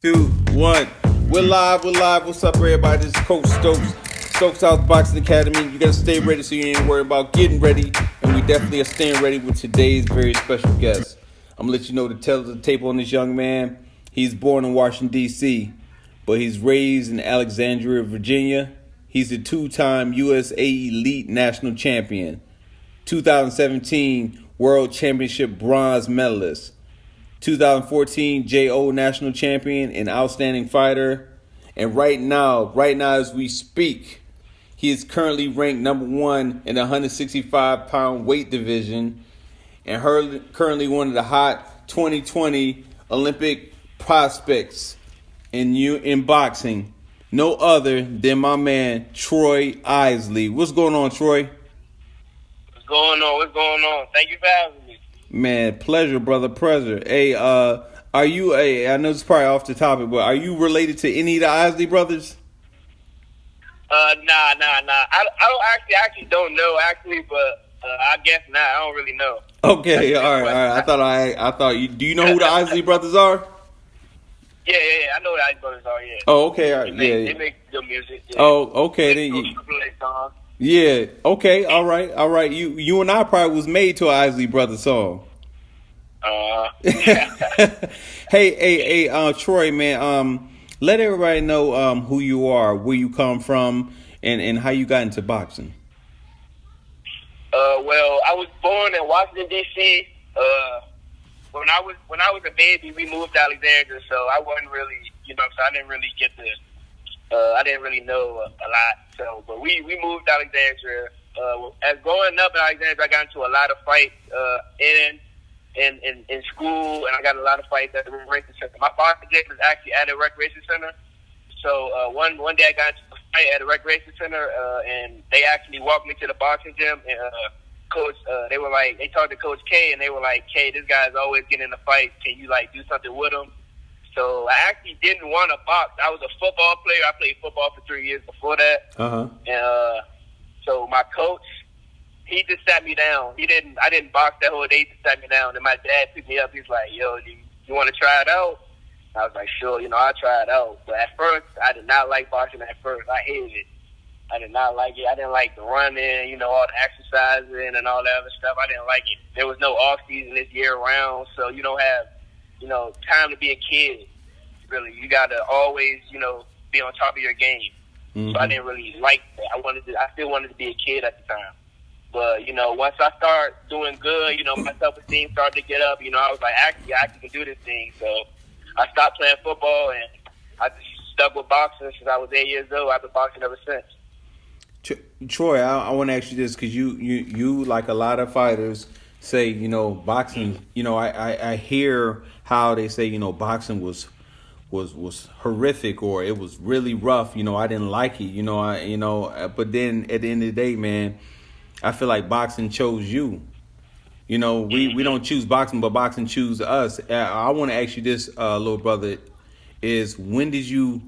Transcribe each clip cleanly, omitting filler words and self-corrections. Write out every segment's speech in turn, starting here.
2, 1. We're live. What's up, everybody? This is Coach Stokes. Stokes House Boxing Academy. You gotta stay ready so you ain't worried about getting ready. And we definitely are staying ready with today's very special guest. I'm gonna let you know the tale of the tape on this young man. He's born in Washington, D.C., but he's raised in Alexandria, Virginia. He's a two-time USA Elite National Champion, 2017 World Championship bronze medalist, 2014 JO National Champion and Outstanding Fighter. And right now as we speak, he is currently ranked number 1 in the 165-pound weight division and currently one of the hot 2020 Olympic prospects in boxing. No other than my man, Troy Isley. What's going on, Troy? What's going on? Thank you for having me. Man, pleasure, brother, pleasure. Hey, are you I know it's probably off the topic, but are you related to any of the Isley brothers? Nah. I actually don't know, but I guess not. I don't really know. Okay, all right. I thought you. Do you know who the Isley brothers are? Yeah. I know who the Isley brothers are. Yeah. Oh, okay, all right. They make good music. Yeah. Oh, okay. Then yeah. Okay. All right. You and I probably was made to an Isley Brothers song. Yeah. Hey, Troy, man. Let everybody know who you are, where you come from, and how you got into boxing. Well, I was born in Washington, D.C. When I was a baby, we moved to Alexandria, so I wasn't really, so I didn't really get to. I didn't really know a lot. So, but we moved to Alexandria. As growing up in Alexandria, I got into a lot of fights in school, and I got a lot of fights at the recreation center. My boxing gym is actually at a recreation center. So one day I got into a fight at a recreation center, and they actually walked me to the boxing gym. And coach, they talked to Coach K, and they were like, "K, this guy's always getting in a fight. Can you do something with him?" So I actually didn't want to box. I was a football player. I played football for 3 years before that. And so my coach, he just sat me down. I didn't box that whole day. He just sat me down. And my dad picked me up. He's like, "Yo, you want to try it out?" I was like, "Sure, I'll try it out." But at first, I did not like boxing at first. I hated it. I did not like it. I didn't like the running, all the exercising and all that other stuff. I didn't like it. There was no off season this year round, so you don't have time to be a kid, really. You got to always, be on top of your game. Mm-hmm. So I didn't really like that. I still wanted to be a kid at the time. But, once I started doing good, my self-esteem started to get up. I was like, actually, I can do this thing. So I stopped playing football, and I just stuck with boxing since I was 8 years old. I've been boxing ever since. Troy, I want to ask you this because you, like a lot of fighters, say, boxing, I hear how they say, boxing was horrific or it was really rough. I didn't like it, but then at the end of the day, man, I feel like boxing chose you. We don't choose boxing, but boxing choose us. I want to ask you this, little brother, is when did you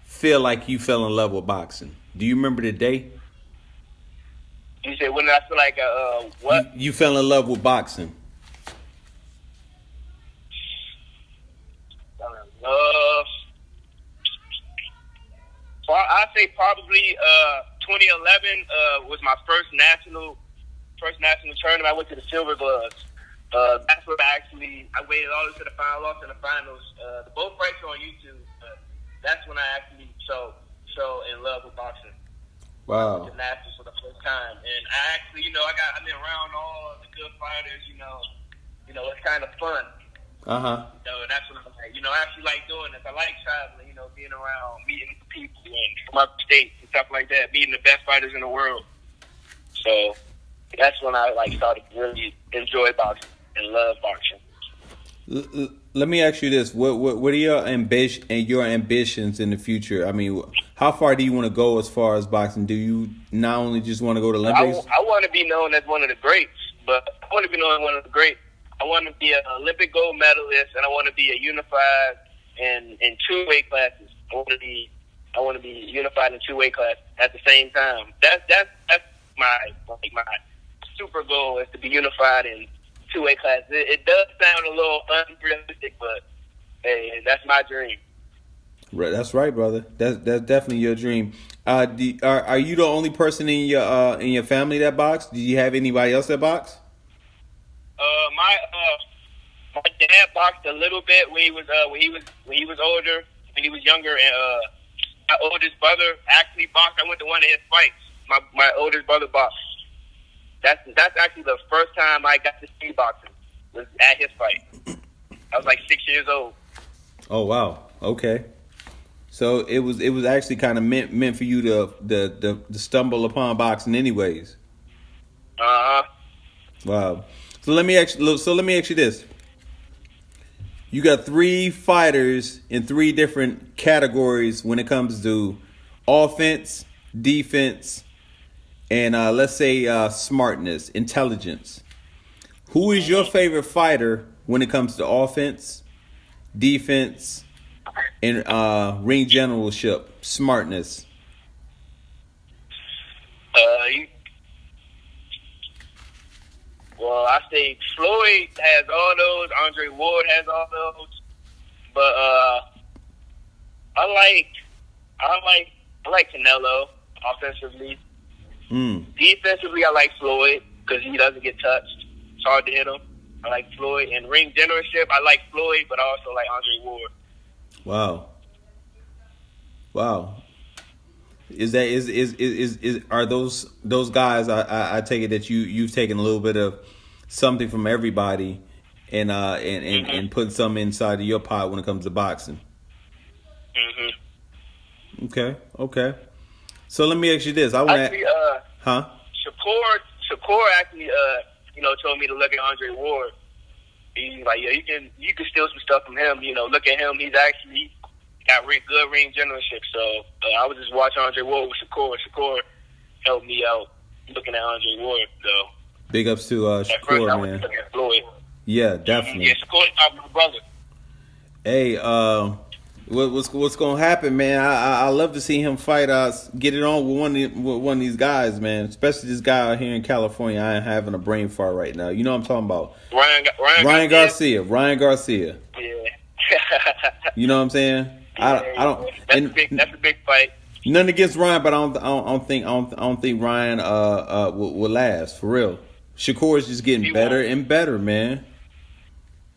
feel like you fell in love with boxing? Do you remember the day? You said when did I feel like what? You fell in love with boxing. I'd say probably 2011 was my first national tournament. I went to the Silver Gloves. That's where I waited all the way to the final, lost in the finals. Both fights are on YouTube. That's when I actually fell in love with boxing. Wow. The nationals for the first time, and I actually, I've been around all the good fighters. It's kind of fun. That's what I actually like doing this. I like traveling. Being around, meeting people from other states and stuff like that, meeting the best fighters in the world. So that's when I started to really enjoy boxing and love boxing. Let me ask you this: What are your ambitions in the future? I mean, how far do you want to go as far as boxing? Do you not only just want to go to Olympics? I want to be known as one of the greats, but I want to be known as one of the greats. I want to be an Olympic gold medalist, and I want to be a unified in 2 weight classes. I want to be unified in 2 weight classes at the same time. That's my super goal is to be unified in 2 weight classes. It does sound a little unrealistic, but hey, that's my dream. Right, that's right, brother. That's definitely your dream. Are you the only person in your family that box? Do you have anybody else that box? My dad boxed a little bit when he was older, when he was younger, and my oldest brother actually boxed. I went to one of his fights. My oldest brother boxed. That's actually the first time I got to see boxing was at his fight. I was like 6 years old. Oh wow. Okay. So it was actually kind of meant for you to stumble upon boxing, anyways. Uh huh. Wow. So let me ask you this. You got three fighters in three different categories when it comes to offense, defense, and let's say smartness, intelligence. Who is your favorite fighter when it comes to offense, defense, and ring generalship, smartness? You, well, I say Floyd has all those. Andre Ward has all those. But I like I like Canelo offensively. Defensively, I like Floyd because he doesn't get touched. It's hard to hit him. I like Floyd. And ring generalship, I like Floyd, but I also like Andre Ward. Wow. Wow. Is are those guys? I take it that you've taken a little bit of something from everybody and put some inside of your pot when it comes to boxing. Mm-hmm. Okay. So let me ask you this. I want Actually, to, huh? Shakur actually, told me to look at Andre Ward. He's like, yeah, you can steal some stuff from him. Look at him. He's actually got good ring generalship. So I was just watching Andre Ward with Shakur. Shakur helped me out looking at Andre Ward. So Big ups to Shakur, man. Floyd. Yeah, definitely. Yeah, Shakur, my brother. Hey, what's gonna happen, man? I love to see him fight us, get it on with one of these guys, man. Especially this guy out here in California. I am having a brain fart right now. You know what I'm talking about? Ryan Garcia. Ryan Garcia. Yeah. You know what I'm saying? I don't. That's a big fight. Nothing against Ryan, but I don't think Ryan will last for real. Shakur is just getting better and better, man.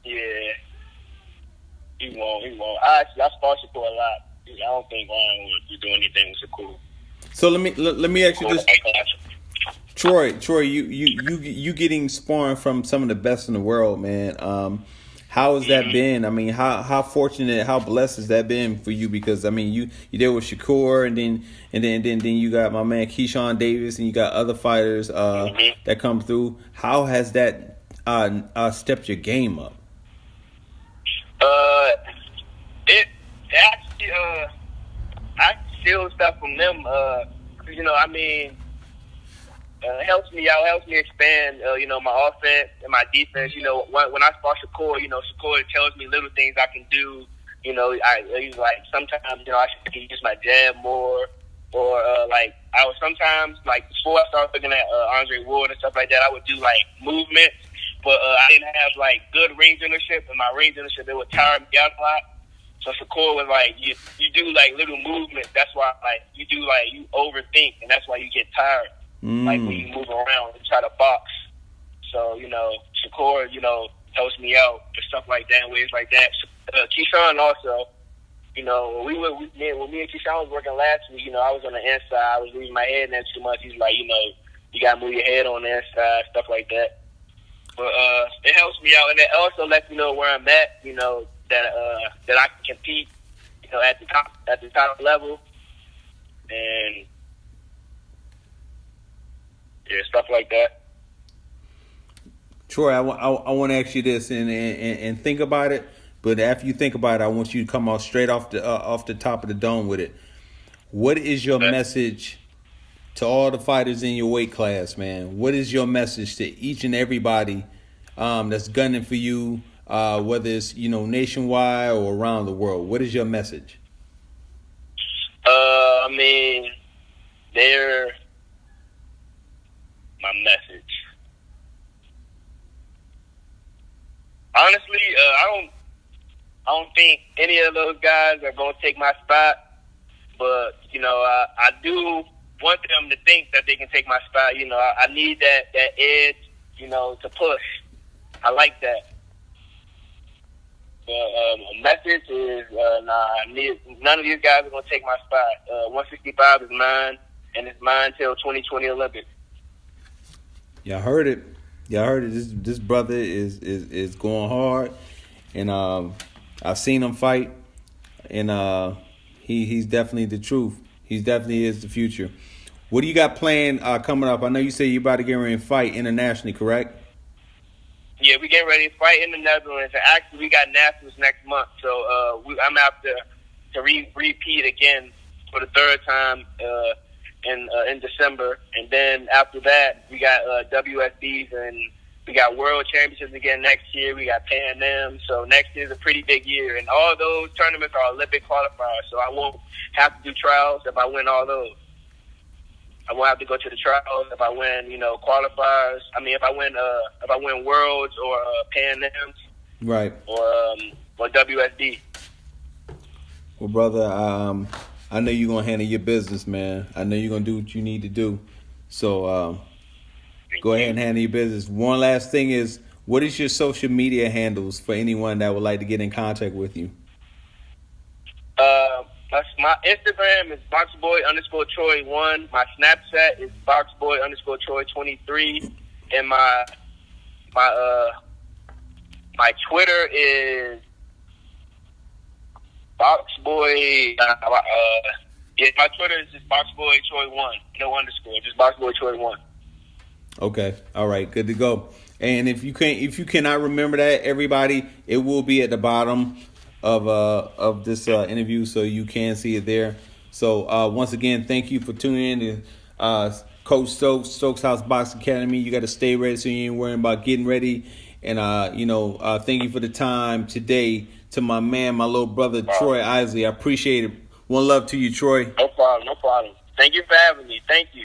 Yeah. He won't. I spar Shakur a lot. I don't think Ryan would do anything with Shakur. So let me ask you this, Troy, you getting sparring from some of the best in the world, man. How has that been? I mean, how fortunate, how blessed has that been for you? Because I mean, you there with Shakur, and then you got my man Keyshawn Davis, and you got other fighters that come through. How has that stepped your game up? It actually I steal stuff from them. It helps me out, helps me expand, my offense and my defense. When I spar Shakur, Shakur tells me little things I can do. He's like, sometimes, I should use my jab more. Or, I was sometimes, before I started looking at Andre Ward and stuff like that, I would do, movements. But I didn't have, good ring generalship. And my ring generalship, it would tire me out a lot. So Shakur was like, you do, little movements. That's why, you do, you overthink. And that's why you get tired. When you move around and try to box. So, Shakur, helps me out and stuff like that, ways like that. Keyshawn also, when me and Keyshawn was working last week, I was on the inside. I was leaving my head in there too much. He's like, you got to move your head on the inside, stuff like that. But it helps me out. And it also lets me know where I'm at, that I can compete, at the top level. And yeah, stuff like that. Troy, I want to ask you this and think about it. But after you think about it, I want you to come off straight off the top of the dome with it. What is your message to all the fighters in your weight class, man? What is your message to each and everybody that's gunning for you, whether it's nationwide or around the world? What is your message? They're my message. Honestly, I don't think any of those guys are going to take my spot. But, you know, I do want them to think that they can take my spot. You know, I need that edge, you know, to push. I like that. The message is, none of these guys are going to take my spot. 165 is mine, and it's mine till 2020 Olympics. Y'all heard it. This brother is going hard, and I've seen him fight, and he's definitely the truth. He definitely is the future. What do you got planned coming up? I know you say you're about to get ready and fight internationally, correct? Yeah, we getting ready to fight in the Netherlands. And actually, we got nationals next month, so I'm after to repeat again for the third time in December, and then after that, we got WSBs, and we got World Championships again next year. We got Pan Am, so next year is a pretty big year, and all those tournaments are Olympic qualifiers. So I won't have to do trials if I win all those. I won't have to go to the trials if I win, you know, qualifiers. I mean, if I win Worlds or Pan Ams, right, or WSB. Well, brother, I know you're gonna handle your business, man. I know you're gonna do what you need to do. So go ahead and handle your business. One last thing is, what is your social media handles for anyone that would like to get in contact with you? My Instagram is boxboy_Troy1. My Snapchat is boxboy_Troy23, and my Twitter is boxboy. My Twitter is just boxboytroy1. No underscore, just boxboytroy1. Okay, all right, good to go. And if you cannot remember that, everybody, it will be at the bottom of this interview, so you can see it there. So once again, thank you for tuning in to Coach Stokes House Box Academy. You got to stay ready, so you ain't worrying about getting ready. And thank you for the time today to my man, my little brother Troy Isley. I appreciate it. One love to you, Troy. No problem. Thank you for having me. Thank you.